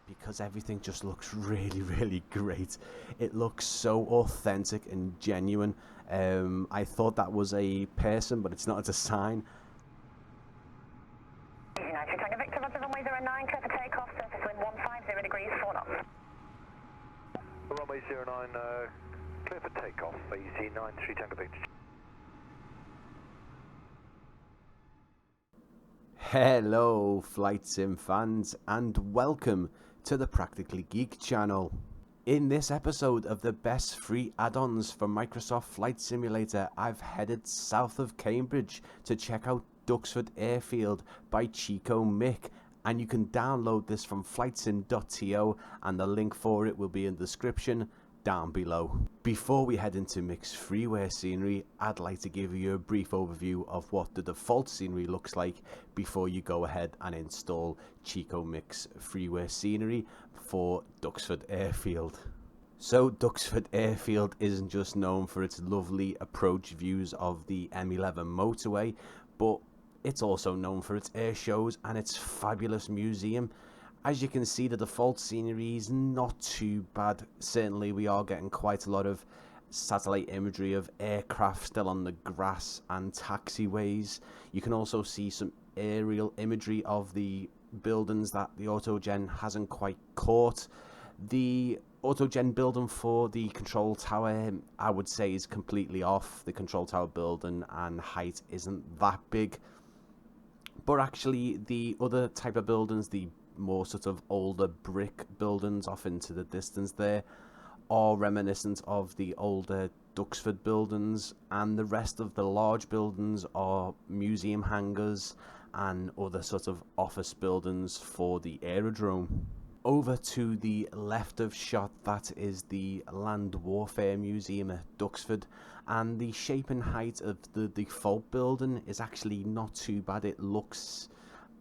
because everything just looks really great. It looks so authentic and genuine. I thought that was a person, but it's not. It's a sign. United Tango Victor, Roger, runway 09, clear for takeoff, surface wind 150 degrees, 4 knots. Runway 09, clear for takeoff, easy 93 Tango Victor. Hello Flight Sim fans, and welcome to the Practically Geek channel. In this episode of the best free add-ons for Microsoft Flight Simulator, I've headed south of Cambridge to check out Duxford Airfield by Chico Mick, and you can download this from flightsim.to, and the link for it will be in the description down below. Before we head into Mick's freeware scenery, I'd like to give you a brief overview of what the default scenery looks like before you go ahead and install Chico Mick's freeware scenery for Duxford Airfield. So Duxford Airfield isn't just known for its lovely approach views of the M11 motorway, but it's also known for its air shows and its fabulous museum. As you can see, the default scenery is not too bad. Certainly we are getting quite a lot of satellite imagery of aircraft still on the grass and taxiways. You can also see some aerial imagery of the buildings that the autogen hasn't quite caught. The autogen building for the control tower, I would say, is completely off. The control tower building and height isn't that big. But actually the other type of buildings, the more sort of older brick buildings off into the distance there, are reminiscent of the older Duxford buildings, and the rest of the large buildings are museum hangars and other sort of office buildings for the aerodrome. Over to the left of shot, that is the Land Warfare Museum at Duxford, and the shape and height of the default building is actually not too bad. It looks,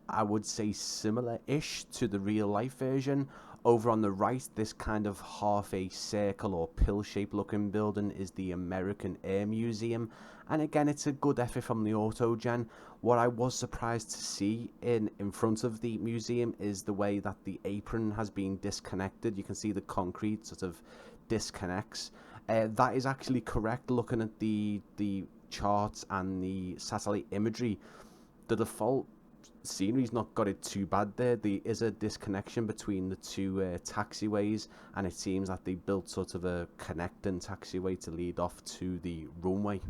I would say, similar-ish to the real-life version. Over on the right, this kind of half a circle or pill-shaped looking building is the American Air Museum, and again, it's a good effort from the autogen. What I was surprised to see in front of the museum is the way that the apron has been disconnected. You can see the concrete sort of disconnects. That is actually correct. Looking at the charts and the satellite imagery, the default scenery's not got it too bad there. There is a disconnection between the two taxiways, and it seems that they built sort of a connecting taxiway to lead off to the runway.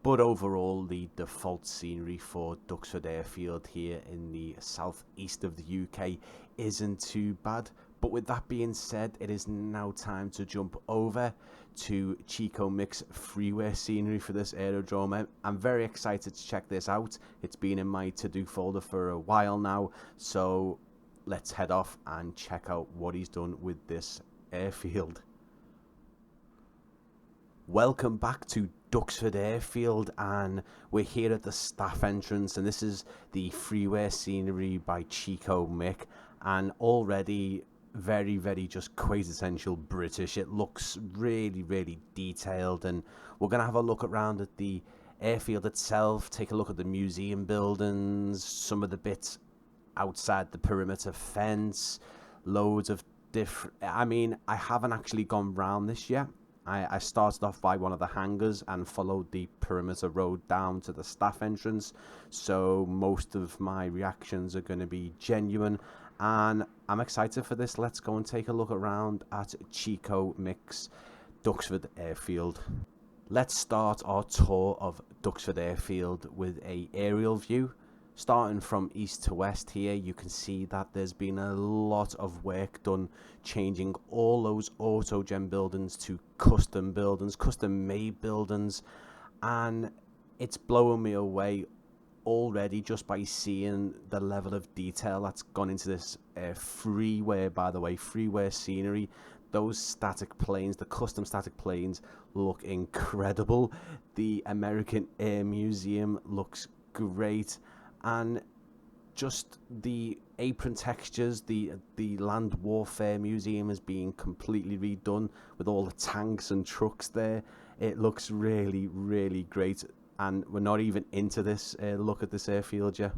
But overall, the default scenery for Duxford Airfield here in the southeast of the UK isn't too bad. But with that being said, it is now time to jump over to Chico Mick's freeware scenery for this aerodrome. I'm very excited to check this out. It's been in my to-do folder for a while now, so let's head off and check out what he's done with this airfield. Welcome back to Duxford Airfield, and we're here at the staff entrance, and this is the freeware scenery by Chico Mick, and already very just quintessential British. It looks really detailed, and we're gonna have a look around at the airfield itself, take a look at the museum buildings, some of the bits outside the perimeter fence, loads of different, I mean, I haven't actually gone round this yet. I started off by one of the hangars and followed the perimeter road down to the staff entrance, so most of my reactions are going to be genuine, and I'm excited for this. Let's go and take a look around at Chico Mick's Duxford Airfield. Let's start our tour of Duxford Airfield with a aerial view. Starting from east to west here, you can see that there's been a lot of work done changing all those autogen buildings to custom buildings, custom made buildings, and it's blowing me away already just by seeing the level of detail that's gone into this freeware, by the way, freeware scenery. Those static planes, the custom static planes, look incredible. The American Air Museum looks great, and just the apron textures, the Land Warfare Museum is being completely redone with all the tanks and trucks there. It looks really great, and we're not even into this look at this airfield yet.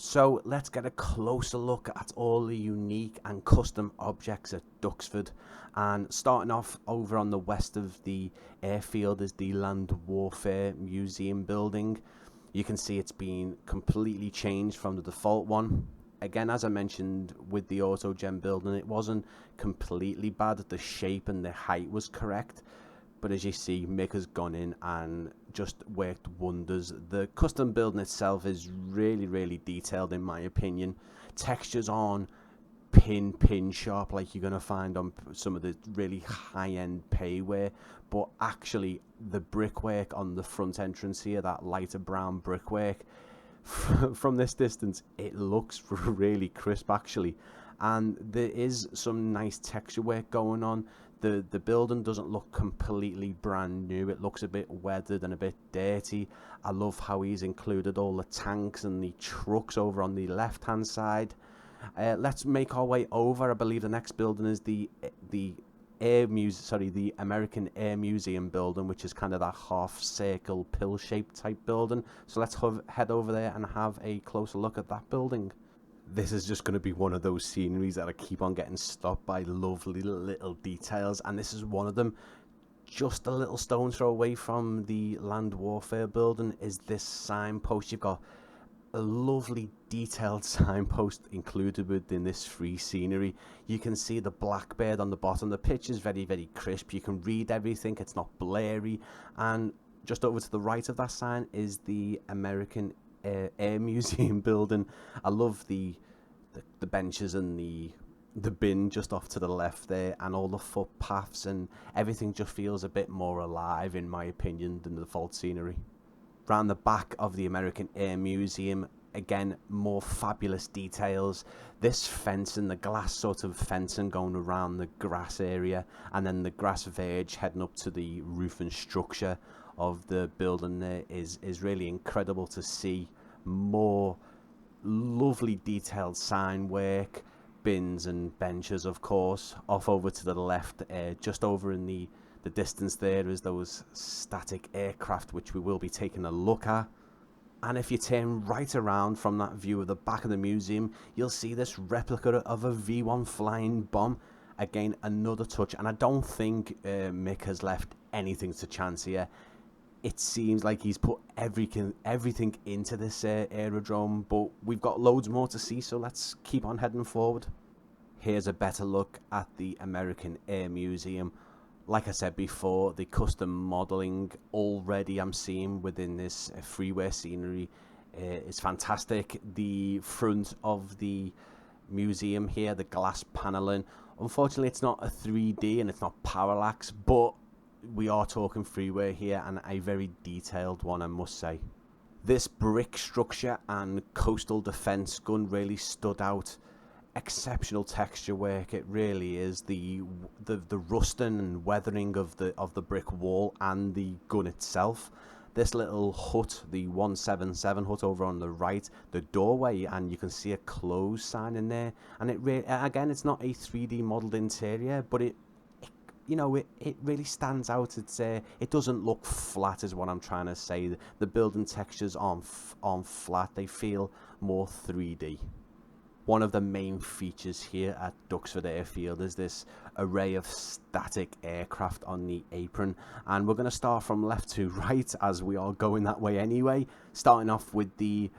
So let's get a closer look at all the unique and custom objects at Duxford. And starting off over on the west of the airfield is the Land Warfare Museum building. You can see it's been completely changed from the default one. Again, as I mentioned with the AutoGen building, it wasn't completely bad. The shape and the height was correct. But as you see, Mick has gone in and just worked wonders. The custom building itself is really detailed in my opinion. Textures aren't pin sharp like you're going to find on some of the really high-end payware, but actually the brickwork on the front entrance here, that lighter brown brickwork, from this distance it looks really crisp actually. And there is some nice texture work going on. The building doesn't look completely brand new. It looks a bit weathered and a bit dirty. I love how he's included all the tanks and the trucks over on the left hand side. Let's make our way over. I believe the next building is the American Air Museum building, which is kind of that half circle pill shaped type building. So let's head over there and have a closer look at that building. This is just going to be one of those sceneries that I keep on getting stopped by lovely little details, and this is one of them. Just a little stone throw away from the Land Warfare building is this signpost. You've got a lovely detailed signpost included within this free scenery. You can see the blackbird on the bottom. The picture is very crisp. You can read everything. It's not blurry. And just over to the right of that sign is the American Air Museum building. I love the benches and the bin just off to the left there, and all the footpaths, and everything just feels a bit more alive in my opinion than the default scenery. Round the back of the American Air Museum, again, more fabulous details. This fencing, the glass sort of fencing going around the grass area, and then the grass verge heading up to the roof and structure of the building there is really incredible to see. More lovely detailed sign work, bins and benches of course. Off over to the left, just over in the distance there is those static aircraft which we will be taking a look at. And if you turn right around from that view of the back of the museum, you'll see this replica of a V1 flying bomb. Again, another touch, and I don't think Mick has left anything to chance here. It seems like he's put everything into this aerodrome, but we've got loads more to see, so let's keep on heading forward. Here's a better look at the American Air Museum. Like I said before, the custom modelling already I'm seeing within this freeware scenery is fantastic. The front of the museum here, the glass panelling, unfortunately it's not a 3D and it's not parallax, but we are talking freeware here, and a very detailed one I must say. This brick structure and coastal defence gun really stood out. Exceptional texture work, it really is. The rusting and weathering of the brick wall and the gun itself. This little hut, the 177 hut over on the right, the doorway, and you can see a close sign in there. And it again, it's not a 3D modelled interior, but it really stands out. It doesn't look flat is what I'm trying to say. The building textures aren't flat, they feel more 3D. One of the main features here at Duxford Airfield is this array of static aircraft on the apron, and we're going to start from left to right as we are going that way anyway, starting off with the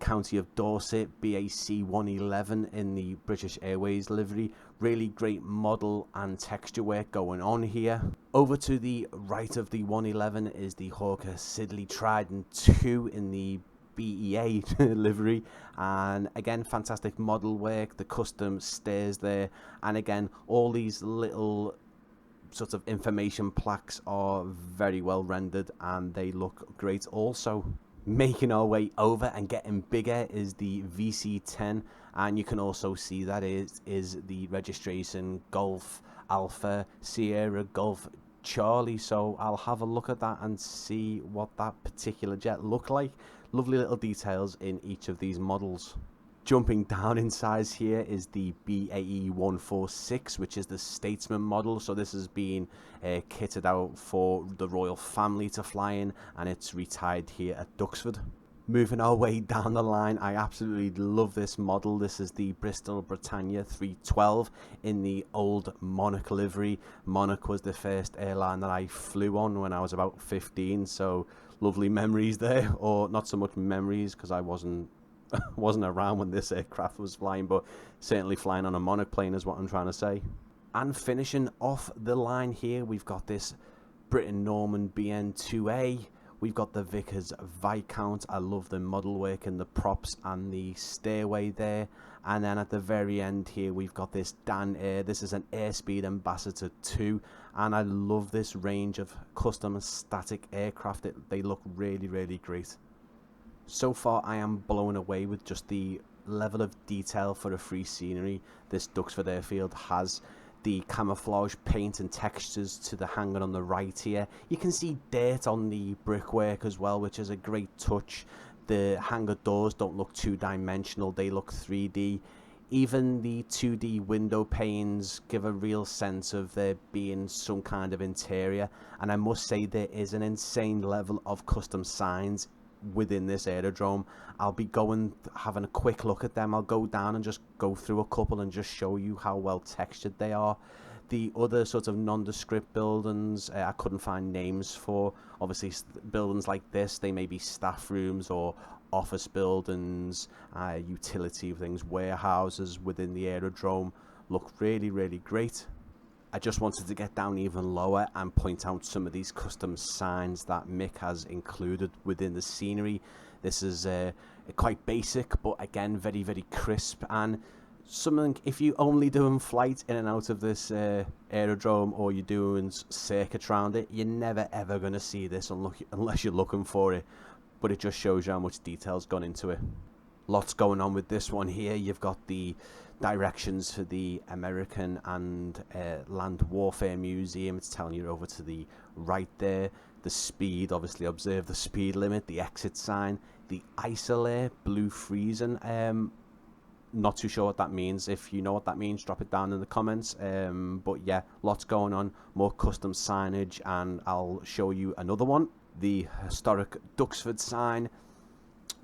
County of Dorset BAC 111 in the British Airways livery. Really great model and texture work going on here. Over to the right of the 111 is the Hawker Siddeley Trident 2 in the BEA livery, and again fantastic model work, the custom stairs there, and again all these little sort of information plaques are very well rendered and they look great also. Making our way over and getting bigger is the VC10, and you can also see that is the registration Golf Alpha Sierra Golf Charlie, so I'll have a look at that and see what that particular jet looked like. Lovely little details in each of these models. Jumping down in size here is the BAE 146, which is the Statesman model. So this has been kitted out for the royal family to fly in, and it's retired here at Duxford. Moving our way down the line, I absolutely love this model. This is the Bristol Britannia 312 in the old Monarch livery. Monarch was the first airline that I flew on when I was about 15, so lovely memories there. Or not so much memories, because I wasn't around when this aircraft was flying, but certainly flying on a Monarch plane is what I'm trying to say. And finishing off the line here, we've got this Britten-Norman BN2A. We've got the Vickers Viscount. I love the model work and the props and the stairway there. And then at the very end here, we've got this Dan Air. This is an Airspeed Ambassador 2. And I love this range of custom static aircraft. They look really, really great. So far, I am blown away with just the level of detail for a free scenery this Duxford Airfield has. The camouflage paint and textures to the hangar on the right here. You can see dirt on the brickwork as well, which is a great touch. The hangar doors don't look two-dimensional, they look 3D. Even the 2D window panes give a real sense of there being some kind of interior. And I must say there is an insane level of custom signs within this aerodrome. I'll be having a quick look at them. I'll go down and just go through a couple and just show you how well textured they are. The other sort of nondescript buildings I couldn't find names for. Obviously buildings like this, they may be staff rooms or office buildings, utility things, warehouses within the aerodrome. Look really, really great. I just wanted to get down even lower and point out some of these custom signs that Mick has included within the scenery. This is quite basic, but again, very, very crisp. And something, if you only doing flight in and out of this aerodrome, or you're doing circuit around it, you're never ever going to see this unless you're looking for it. But it just shows you how much detail's gone into it. Lots going on with this one here. You've got the directions for the American and Land Warfare Museum. It's telling you over to the right there. The speed, obviously observe the speed limit, the exit sign, the isolate, blue freezing. Not too sure what that means. If you know what that means, drop it down in the comments. But yeah, lots going on, more custom signage, and I'll show you another one. The historic Duxford sign.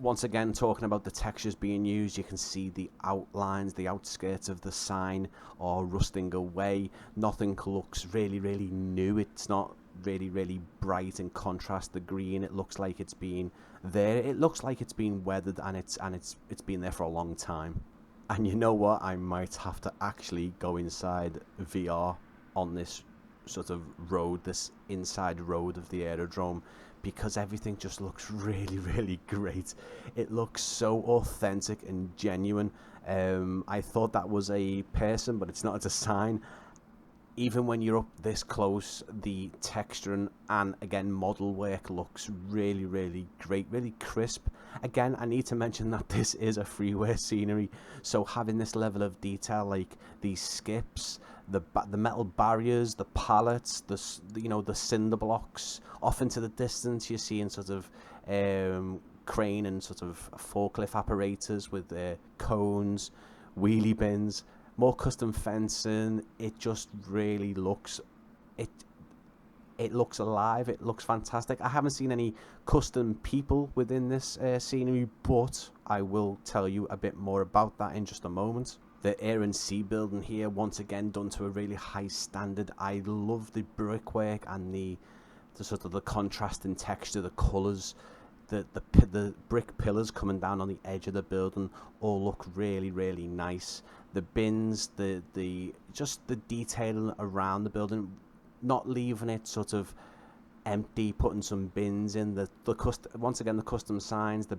Once again, talking about the textures being used, you can see the outlines, the outskirts of the sign are rusting away. Nothing looks really, really new. It's not really, really bright in contrast. The green, it looks like it's been there. It looks like it's been weathered, and it's been there for a long time. And you know what? I might have to actually go inside VR on this sort of road, this inside road of the aerodrome, because everything just looks really, really great. It looks so authentic and genuine. I thought that was a person, but it's not. It's a sign. Even when you're up this close, the texture and again model work looks really, really great, really crisp. Again, I need to mention that this is a freeware scenery, so having this level of detail, like these skips, the metal barriers, the pallets, the cinder blocks, off into the distance you're seeing sort of crane and sort of forklift apparatus with cones, wheelie bins, more custom fencing. It just really looks, it looks alive. It looks fantastic. I haven't seen any custom people within this scenery, but I will tell you a bit more about that in just a moment. The Air and Sea building here, once again done to a really high standard. I love the brickwork and the sort of the contrast in texture, the colours, the brick pillars coming down on the edge of the building all look really, really nice. The bins, just the detailing around the building, not leaving it sort of empty, putting some bins in. Once again, the custom signs, the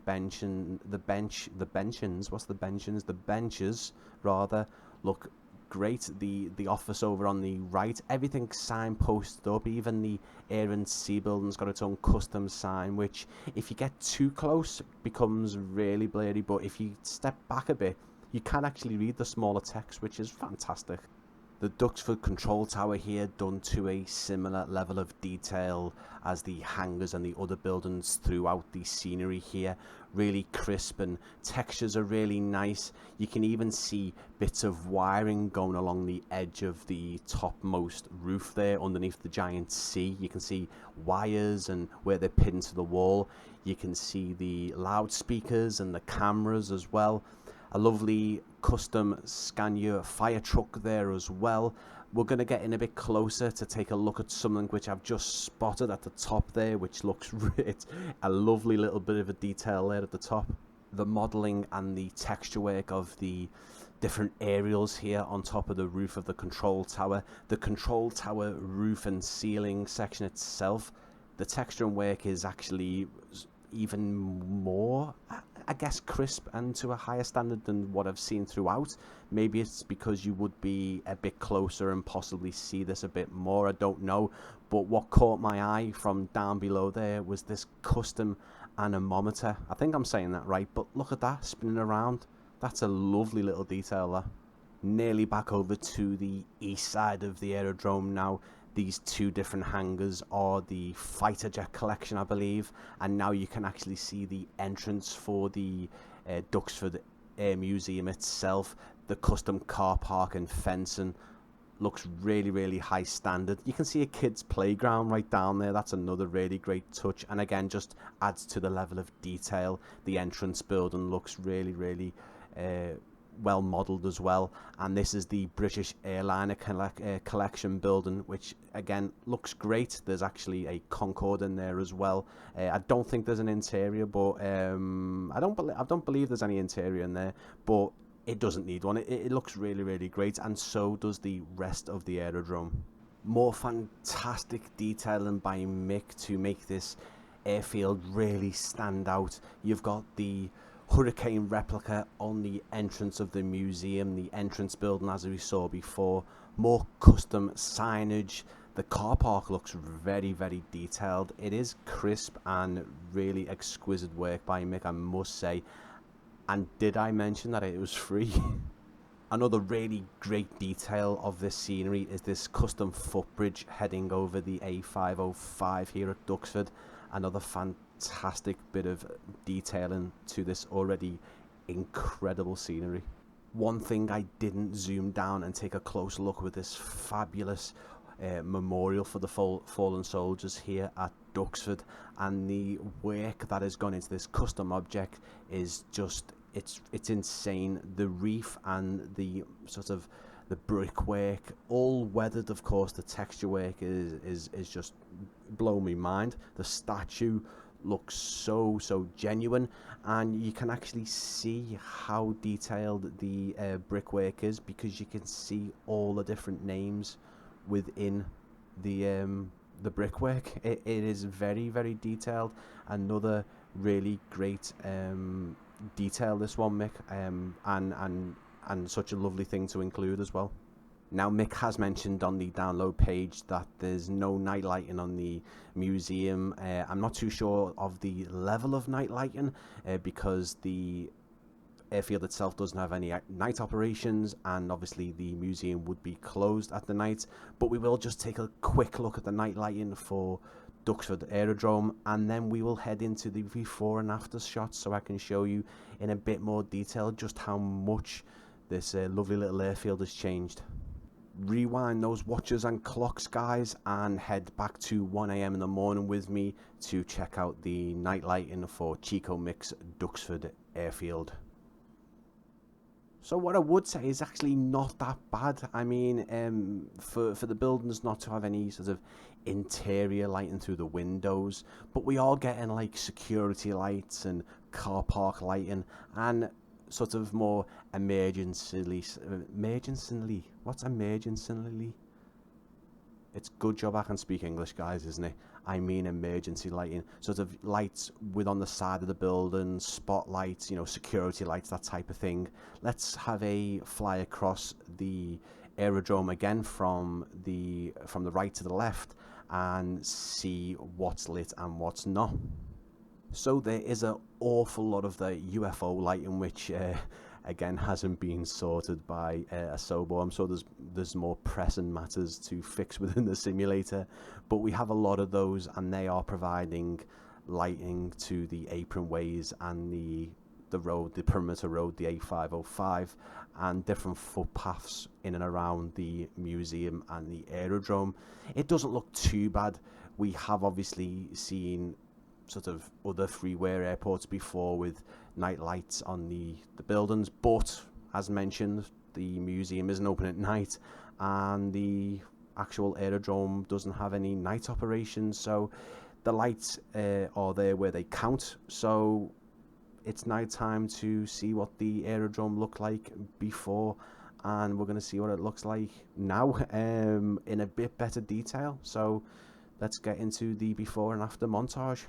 benches rather look great. The office over on the right, everything signposted up. Even the Air and Sea building's got its own custom sign, which if you get too close becomes really blurry, but if you step back a bit you can actually read the smaller text, which is fantastic. The Duxford control tower here done to a similar level of detail as the hangars and the other buildings throughout the scenery here. Really crisp, and textures are really nice. You can even see bits of wiring going along the edge of the topmost roof there underneath the giant C. You can see wires and where they're pinned to the wall. You can see the loudspeakers and the cameras as well. A lovely custom Scania fire truck there as well. We're going to get in a bit closer to take a look at something which I've just spotted at the top there, which looks it's a lovely little bit of a detail there at the top. The modelling and the texture work of the different aerials here on top of the roof of the control tower. The control tower roof and ceiling section itself, the texture and work is actually even more, I guess, crisp and to a higher standard than what I've seen throughout. Maybe it's because you would be a bit closer and possibly see this a bit more, I don't know. But what caught my eye from down below there was this custom anemometer. I think I'm saying that right, but look at that spinning around. That's a lovely little detail there. Nearly back over to the east side of the aerodrome now. These two different hangars are the fighter jet collection, I believe, and now you can actually see the entrance for the Duxford Air Museum itself. The custom car park and fencing looks really, really high standard. You can see a kid's playground right down there. That's another really great touch, and again, just adds to the level of detail. The entrance building looks really, really well modelled as well. And this is the British airliner collection building, which again looks great. There's actually a Concorde in there as well. I don't think there's an interior, but I don't believe there's any interior in there, but it doesn't need one. It looks really, really great, and so does the rest of the aerodrome. More fantastic detailing by Mick to make this airfield really stand out. You've got the Hurricane replica on the entrance of the museum, the entrance building as we saw before. More custom signage. The car park looks very, very detailed. It is crisp and really exquisite work by Mick, I must say. And did I mention that it was free? Another really great detail of this scenery is this custom footbridge heading over the A505 here at Duxford. Another fantastic bit of detailing to this already incredible scenery. One thing I didn't zoom down and take a close look with this fabulous memorial for the fallen soldiers here at Duxford, and the work that has gone into this custom object is just it's insane. The reef and the sort of the brickwork, all weathered, of course. The texture work is just blown me mind. The statue looks so genuine, and you can actually see how detailed the brickwork is, because you can see all the different names within the brickwork. It is very, very detailed. Another really great detail, this one, Mick, and such a lovely thing to include as well. Now, Mick has mentioned on the download page that there's no night lighting on the museum. I'm not too sure of the level of night lighting because the airfield itself doesn't have any night operations, and obviously the museum would be closed at the night. But we will just take a quick look at the night lighting for Duxford Aerodrome, and then we will head into the before and after shots so I can show you in a bit more detail just how much this lovely little airfield has changed. Rewind those watches and clocks, guys, and head back to 1 AM in the morning with me to check out the night lighting for Chico Mick's Duxford Airfield. So what I would say is actually not that bad. I mean, for the buildings not to have any sort of interior lighting through the windows, but we are getting like security lights and car park lighting and sort of more emergency. What's emergency? It's good job I can speak English, guys, isn't it? I mean emergency lighting, sort of lights with on the side of the building, spotlights, you know, security lights, that type of thing. Let's have a fly across the aerodrome again from the right to the left and see what's lit and what's not. So there is an awful lot of the UFO lighting which again hasn't been sorted by Asobo. I'm sure there's more pressing matters to fix within the simulator, but we have a lot of those, and they are providing lighting to the apron ways and the perimeter road, the A505, and different footpaths in and around the museum and the aerodrome. It doesn't look too bad. We have obviously seen sort of other Freeware airports before with night lights on the buildings, but as mentioned, the museum isn't open at night and the actual aerodrome doesn't have any night operations, so the lights are there where they count. So it's night time to see what the aerodrome looked like before, and we're going to see what it looks like now in a bit better detail. So let's get into the before and after montage.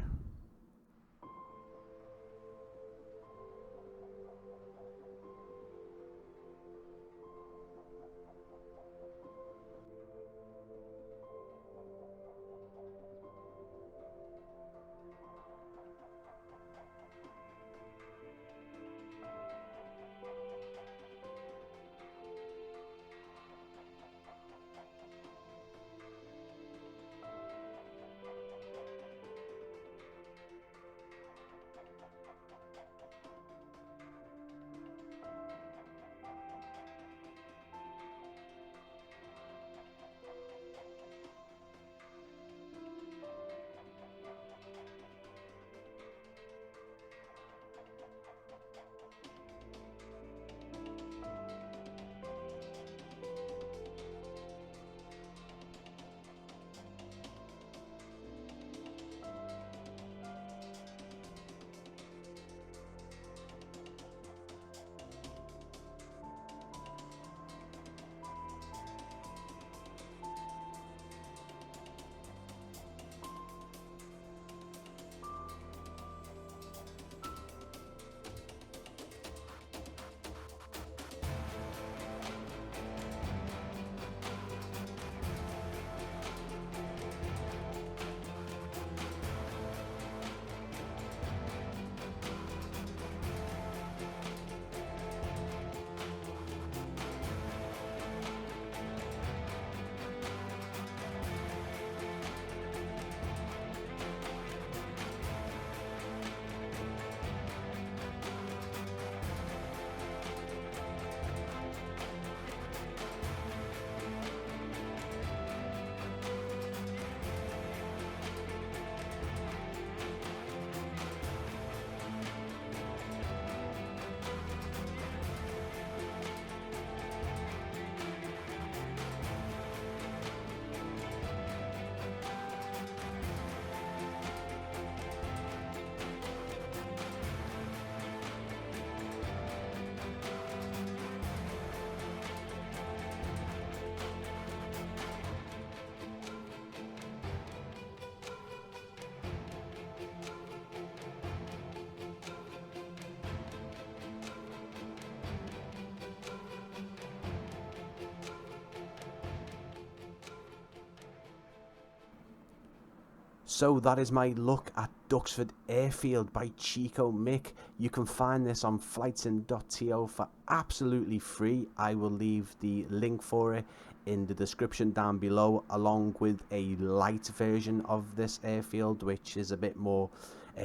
So that is my look at Duxford Airfield by Chico Mick. You can find this on flightsim.to for absolutely free. I will leave the link for it in the description down below, along with a light version of this airfield, which is a bit more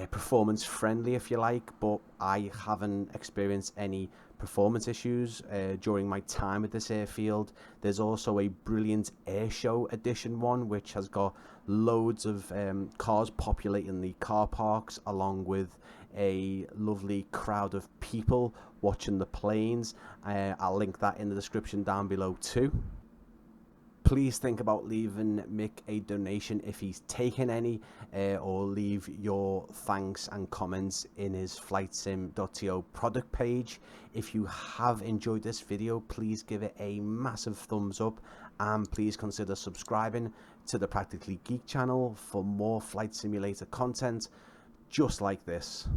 performance friendly, if you like, but I haven't experienced any performance issues during my time at this airfield. There's also a brilliant airshow edition one, which has got loads of cars populating the car parks, along with a lovely crowd of people watching the planes. I'll link that in the description down below too. Please think about leaving Mick a donation if he's taken any, or leave your thanks and comments in his flightsim.to product page. If you have enjoyed this video, please give it a massive thumbs up, and please consider subscribing to the Practically Geek channel for more flight simulator content just like this.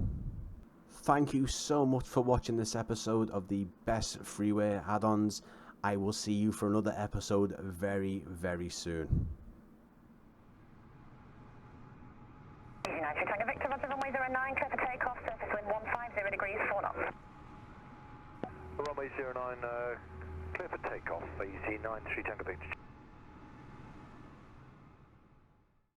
Thank you so much for watching this episode of the best Freeware add-ons. I will see you for another episode very, very soon. United Tango Victor, Roger, runway 09, clear for takeoff, surface wind 150 degrees, 4 knots. 09, clear for takeoff, EZ9, 3 Tango Victor.